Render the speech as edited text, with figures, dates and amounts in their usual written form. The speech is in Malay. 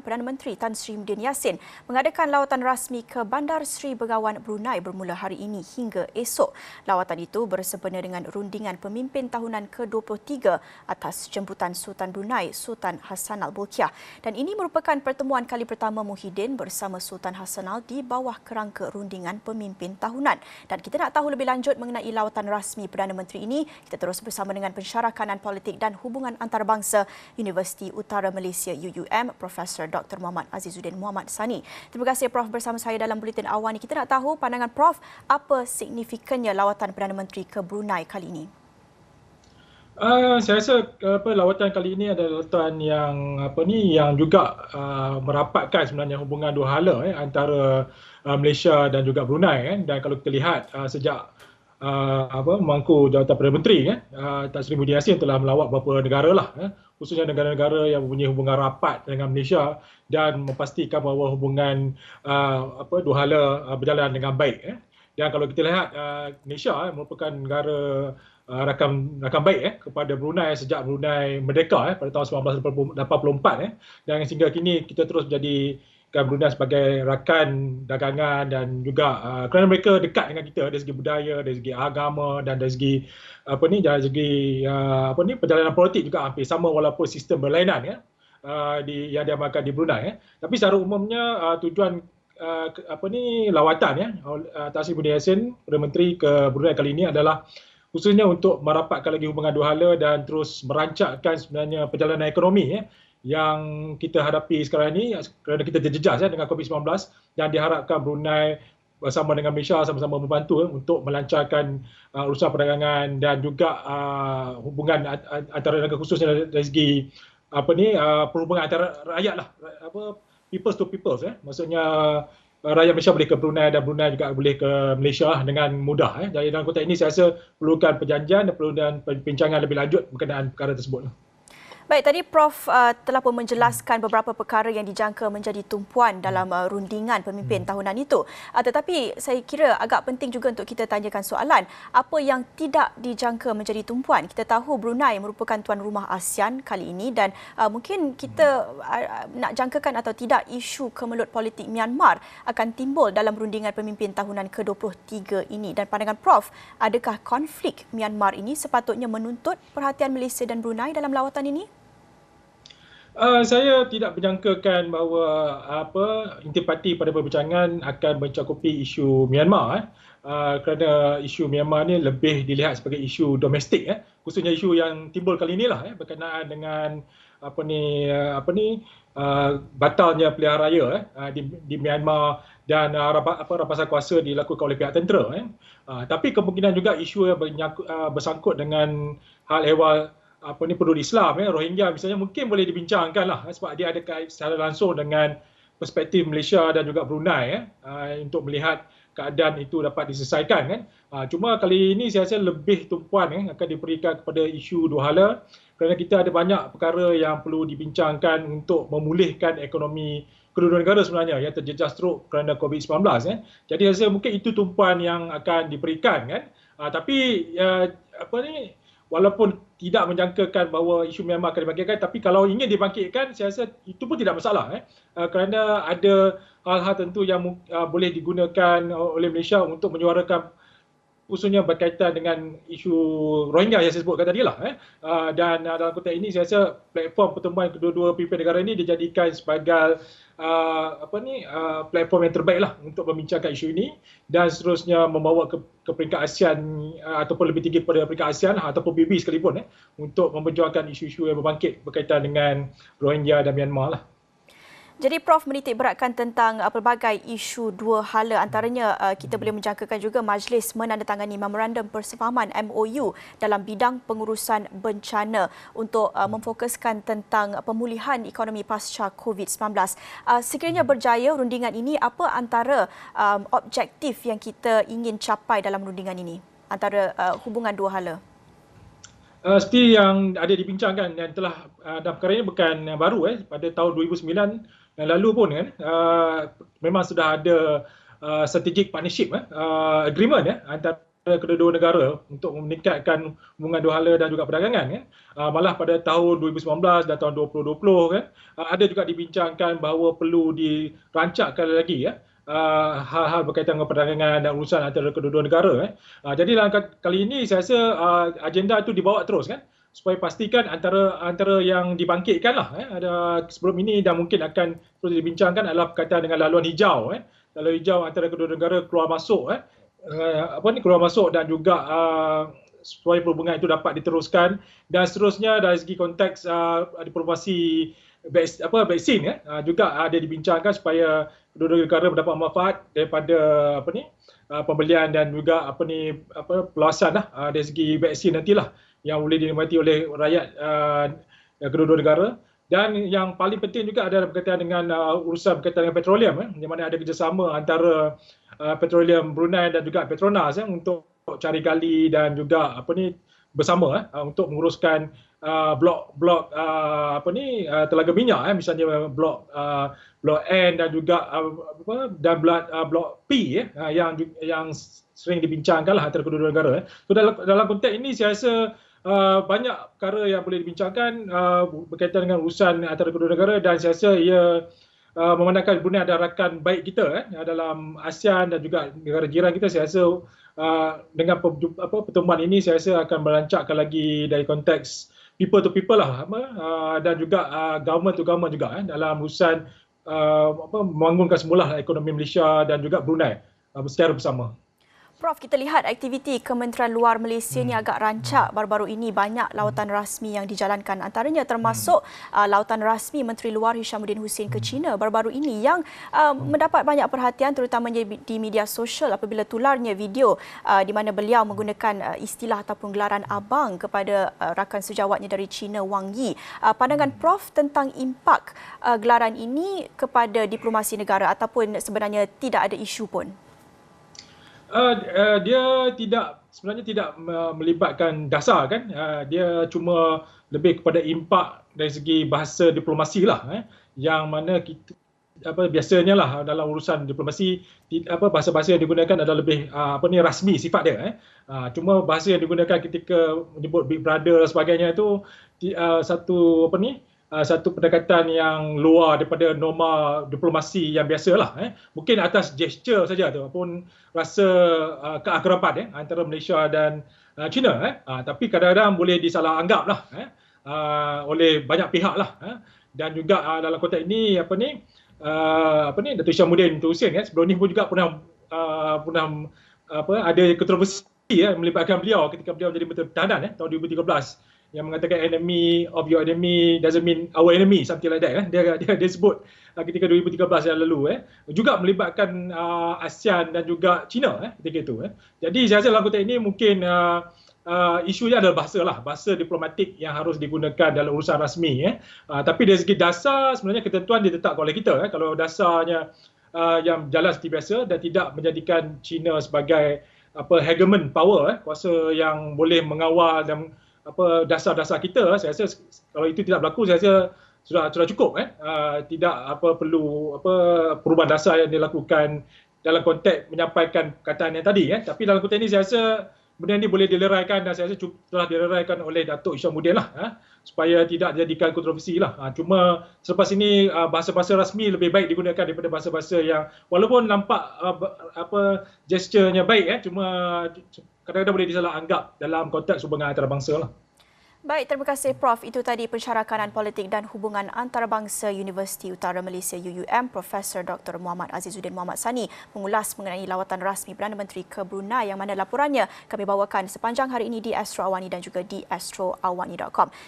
Perdana Menteri Tan Sri Muhyiddin Yassin mengadakan lawatan rasmi ke Bandar Seri Begawan Brunei bermula hari ini hingga esok. Lawatan itu bersempena dengan rundingan pemimpin tahunan ke-23 atas jemputan Sultan Brunei Sultan Hassanal Bolkiah. Dan ini merupakan pertemuan kali pertama Muhyiddin bersama Sultan Hassanal di bawah kerangka rundingan pemimpin tahunan. Dan kita nak tahu lebih lanjut mengenai lawatan rasmi Perdana Menteri ini, kita terus bersama dengan pensyarah kanan politik dan hubungan antarabangsa Universiti Utara Malaysia UUM, Profesor Dr. Muhammad Azizuddin Muhammad Sani. Terima kasih Prof bersama saya dalam Buletin Awal ini. Kita nak tahu pandangan Prof, apa signifikannya lawatan Perdana Menteri ke Brunei kali ini? Saya rasa lawatan kali ini adalah lawatan yang juga merapatkan sebenarnya hubungan dua hala antara Malaysia dan juga Brunei. Dan kalau kita lihat sejak memangku jawatan Perdana Menteri Tan Sri Muhyiddin Yassin telah melawat beberapa negara lah, khususnya negara-negara yang mempunyai hubungan rapat dengan Malaysia dan memastikan bahawa hubungan dua hala berjalan dengan baik. Dan kalau kita lihat Malaysia merupakan negara rakan baik kepada Brunei sejak Brunei merdeka pada tahun 1984 dan sehingga kini kita terus menjadi Brunei sebagai rakan dagangan dan juga kerana mereka dekat dengan kita dari segi budaya, dari segi agama dan dari segi perjalanan politik juga hampir sama walaupun sistem berlainan yang diamalkan di Brunei. Tapi secara umumnya tujuan lawatan Tan Sri Muhyiddin Yassin Perdana Menteri ke Brunei kali ini adalah khususnya untuk merapatkan lagi hubungan dua hala dan terus merancangkan sebenarnya perjalanan ekonomi yang kita hadapi sekarang ini kerana kita terjejas dengan COVID-19 dan diharapkan Brunei bersama dengan Malaysia sama-sama membantu untuk melancarkan urusan perdagangan dan juga hubungan antara negara khususnya dari segi perhubungan antara rakyat lah, people to people, maksudnya rakyat Malaysia boleh ke Brunei dan Brunei juga boleh ke Malaysia dengan mudah. Jadi dalam konteks ini saya rasa perlukan perjanjian dan perlukan perbincangan lebih lanjut berkenaan perkara tersebut. Baik, tadi Prof telah pun menjelaskan beberapa perkara yang dijangka menjadi tumpuan dalam rundingan pemimpin tahunan itu. Tetapi saya kira agak penting juga untuk kita tanyakan soalan, apa yang tidak dijangka menjadi tumpuan? Kita tahu Brunei merupakan tuan rumah ASEAN kali ini dan mungkin kita nak jangkakan atau tidak isu kemelut politik Myanmar akan timbul dalam rundingan pemimpin tahunan ke-23 ini. Dan pandangan Prof, adakah konflik Myanmar ini sepatutnya menuntut perhatian Malaysia dan Brunei dalam lawatan ini? Saya tidak menjangkakan bahawa intipati pada perbincangan akan mencakupi isu Myanmar kerana isu Myanmar ni lebih dilihat sebagai isu domestik khususnya isu yang timbul kali inilah berkenaan dengan batalnya pilihan raya di Myanmar dan rampasan kuasa dilakukan oleh pihak tentera. Tapi kemungkinan juga isu yang bersangkut dengan hal ehwal penduduk Islam, Rohingya misalnya mungkin boleh dibincangkan lah sebab dia ada kait secara langsung dengan perspektif Malaysia dan juga Brunei untuk melihat keadaan itu dapat diselesaikan. Cuma kali ini saya rasa lebih tumpuan akan diberikan kepada isu dua hala kerana kita ada banyak perkara yang perlu dibincangkan untuk memulihkan ekonomi kedua-dua negara sebenarnya yang terjejas teruk kerana COVID-19. Jadi saya rasa mungkin itu tumpuan yang akan diberikan tapi walaupun tidak menjangkakan bahawa isu Myanmar akan dibangkitkan, tapi kalau ingin dibangkitkan, saya rasa itu pun tidak masalah. Kerana ada hal-hal tentu yang boleh digunakan oleh Malaysia untuk menyuarakan khususnya berkaitan dengan isu Rohingya yang saya sebutkan tadi lah. Dan dalam konteks ini saya rasa platform pertemuan kedua-dua pemimpin negara ini dijadikan sebagai platform yang terbaik lah untuk membincangkan isu ini dan seterusnya membawa ke peringkat ASEAN ataupun lebih tinggi pada peringkat ASEAN ataupun PBB sekalipun untuk memperjuangkan isu-isu yang berbangkit berkaitan dengan Rohingya dan Myanmar lah. Jadi Prof menitik beratkan tentang pelbagai isu dua hala, antaranya kita boleh menjangkakan juga Majlis menandatangani memorandum persefahaman MOU dalam bidang pengurusan bencana untuk memfokuskan tentang pemulihan ekonomi pasca COVID-19. Sekiranya berjaya rundingan ini, apa antara objektif yang kita ingin capai dalam rundingan ini antara hubungan dua hala? Seperti yang ada dibincangkan dan telah dalam perkara ini bukan yang baru pada tahun 2009 yang lalu pun memang sudah ada strategic partnership agreement antara kedua-dua negara untuk meningkatkan hubungan dua hala dan juga perdagangan kan. Malah pada tahun 2019 dan tahun 2020 kan ada juga dibincangkan bahawa perlu dirancangkan lagi ya hal-hal berkaitan dengan perdagangan dan urusan antara kedua-dua negara. Jadi dalam kali ini saya rasa agenda itu dibawa terus kan supaya pastikan antara yang dibangkitkan lah ada sebelum ini dan mungkin akan terus dibincangkan adalah berkaitan dengan laluan hijau laluan hijau antara kedua negara keluar masuk keluar masuk dan juga supaya perhubungan itu dapat diteruskan dan seterusnya dari segi konteks diplomasi vaksin juga ada dibincangkan supaya kedua negara mendapat manfaat daripada pembelian dan juga perluasan dari segi vaksin nantilah yang boleh dinikmati oleh rakyat kedua-dua negara. Dan yang paling penting juga adalah berkaitan dengan urusan berkaitan dengan petroleum di mana ada kerjasama antara Petroleum Brunei dan juga Petronas untuk cari gali dan juga bersama untuk menguruskan blok telaga minyak misalnya blok N dan juga blok P yang sering dibincangkanlah antara kedua-dua negara. So dalam konteks ini saya rasa banyak perkara yang boleh dibincangkan berkaitan dengan urusan antara kedua negara dan saya rasa ia memandangkan Brunei adalah rakan baik kita dalam ASEAN dan juga negara jiran kita. Saya rasa dengan pertemuan ini saya rasa akan merancangkan lagi dari konteks people to people lah dan juga government to government juga dalam urusan membangunkan semula ekonomi Malaysia dan juga Brunei secara bersama. Prof, kita lihat aktiviti Kementerian Luar Malaysia ni agak rancak baru-baru ini. Banyak lawatan rasmi yang dijalankan. Antaranya termasuk lawatan rasmi Menteri Luar Hishamuddin Hussein ke China baru-baru ini yang mendapat banyak perhatian terutamanya di media sosial apabila tularnya video di mana beliau menggunakan istilah ataupun gelaran abang kepada rakan sejawatnya dari China, Wang Yi. Pandangan Prof tentang impak gelaran ini kepada diplomasi negara ataupun sebenarnya tidak ada isu pun? Dia sebenarnya tidak melibatkan dasar kan. Dia cuma lebih kepada impak dari segi bahasa diplomasi lah yang mana kita biasanya lah dalam urusan diplomasi bahasa-bahasa yang digunakan adalah lebih rasmi sifat dia cuma bahasa yang digunakan ketika menyebut big brother dan sebagainya itu satu satu pendekatan yang luar daripada norma diplomasi yang biasalah mungkin atas gesture saja ataupun rasa keakraban antara Malaysia dan China tapi kadang-kadang boleh disalah anggaplah oleh banyak pihak lah dan juga dalam konteks ini Datuk Hishamuddin Hussein sebelum ni pun juga pernah ada kontroversi melibatkan beliau ketika beliau menjadi Menteri Pertahanan tahun 2013 yang mengatakan enemy of your enemy doesn't mean our enemy, something like that dia sebut ketika 2013 yang lalu juga melibatkan ASEAN dan juga China ketika itu jadi saya rasa dalam konteks ini mungkin isunya adalah bahasa diplomatik yang harus digunakan dalam urusan rasmi tapi dari segi dasar sebenarnya ketentuan ditetapkan oleh kita kalau dasarnya yang jalan seperti biasa dan tidak menjadikan China sebagai hegemon power kuasa yang boleh mengawal dan dasar-dasar kita. Saya rasa kalau itu tidak berlaku saya rasa sudah cukup tidak perlu perubahan dasar yang dilakukan dalam konteks menyampaikan perkataan yang tadi tapi dalam konteks ini saya rasa benda ini boleh dileraikan dan saya rasa telah dileraikan oleh Datuk Hishamuddin lah supaya tidak jadikan kontroversi lah cuma selepas ini bahasa-bahasa rasmi lebih baik digunakan daripada bahasa-bahasa yang walaupun nampak gesturnya baik cuma kadang-kadang boleh disalah anggap dalam konteks hubungan antarabangsa lah. Baik, terima kasih Prof. Itu tadi pensyarakanan politik dan hubungan antarabangsa Universiti Utara Malaysia UUM Profesor Dr. Muhammad Azizuddin Muhammad Sani mengulas mengenai lawatan rasmi Perdana Menteri ke Brunei yang mana laporannya kami bawakan sepanjang hari ini di Astro Awani dan juga di astroawani.com.